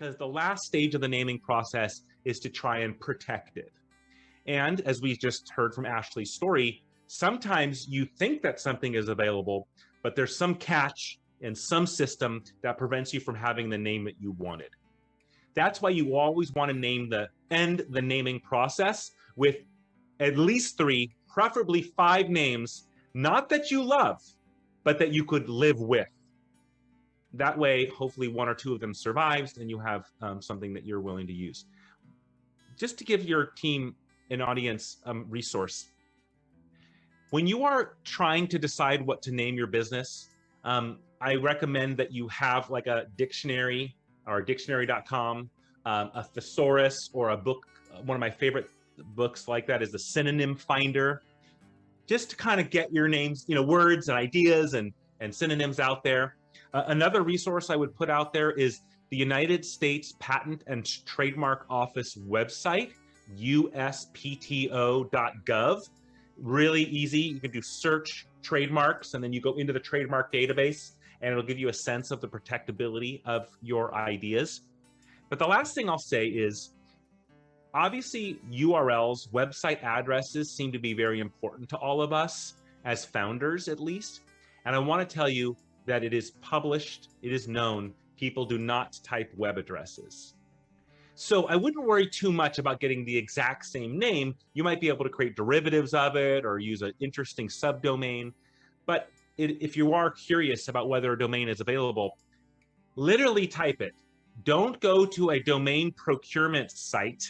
because the last stage of the naming process is to try and protect it. And as we just heard from Ashley's story, sometimes you think that something is available, but there's some catch in some system that prevents you from having the name that you wanted. That's why you always want to end the naming process with at least 3, preferably 5 names, not that you love, but that you could live with. That way, hopefully 1 or 2 of them survives and you have something that you're willing to use. Just to give your team an audience resource, when you are trying to decide what to name your business, I recommend that you have like a dictionary or dictionary.com, a thesaurus, or a book. One of my favorite books like that is the Synonym Finder, just to kind of get your names, words and ideas and synonyms out there. Another resource I would put out there is the United States Patent and Trademark Office website, USPTO.gov. Really easy. You can do search trademarks, and then you go into the trademark database, and it'll give you a sense of the protectability of your ideas. But the last thing I'll say is, obviously, URLs, website addresses seem to be very important to all of us, as founders at least. And I want to tell you that it is published, it is known, people do not type web addresses. So I wouldn't worry too much about getting the exact same name. You might be able to create derivatives of it or use an interesting subdomain. But if you are curious about whether a domain is available, literally type it. Don't go to a domain procurement site,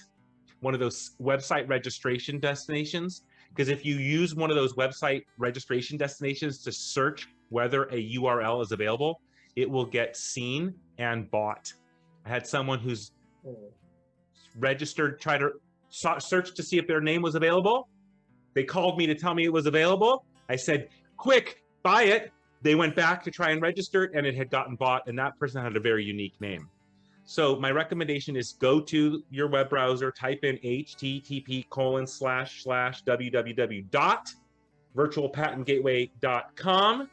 one of those website registration destinations, because if you use one of those website registration destinations to search whether a URL is available, it will get seen and bought. I had someone who's registered, try to search to see if their name was available. They called me to tell me it was available. I said, quick, buy it. They went back to try and register it, and it had gotten bought, and that person had a very unique name. So my recommendation is go to your web browser, type in http://www.virtualpatentgateway.com.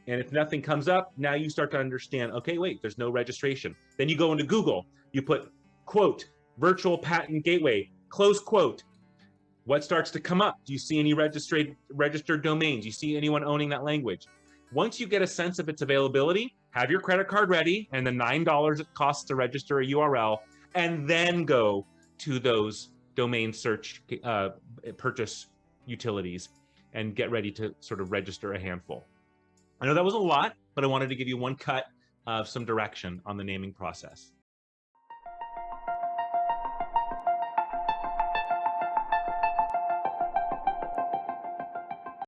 And if nothing comes up, now you start to understand, okay, wait, there's no registration. Then you go into Google, you put, quote, virtual patent gateway, close quote. What starts to come up? Do you see any registered domains? Do you see anyone owning that language? Once you get a sense of its availability, have your credit card ready and the $9 it costs to register a URL, and then go to those domain search purchase utilities and get ready to sort of register a handful. I know that was a lot, but I wanted to give you one cut of some direction on the naming process.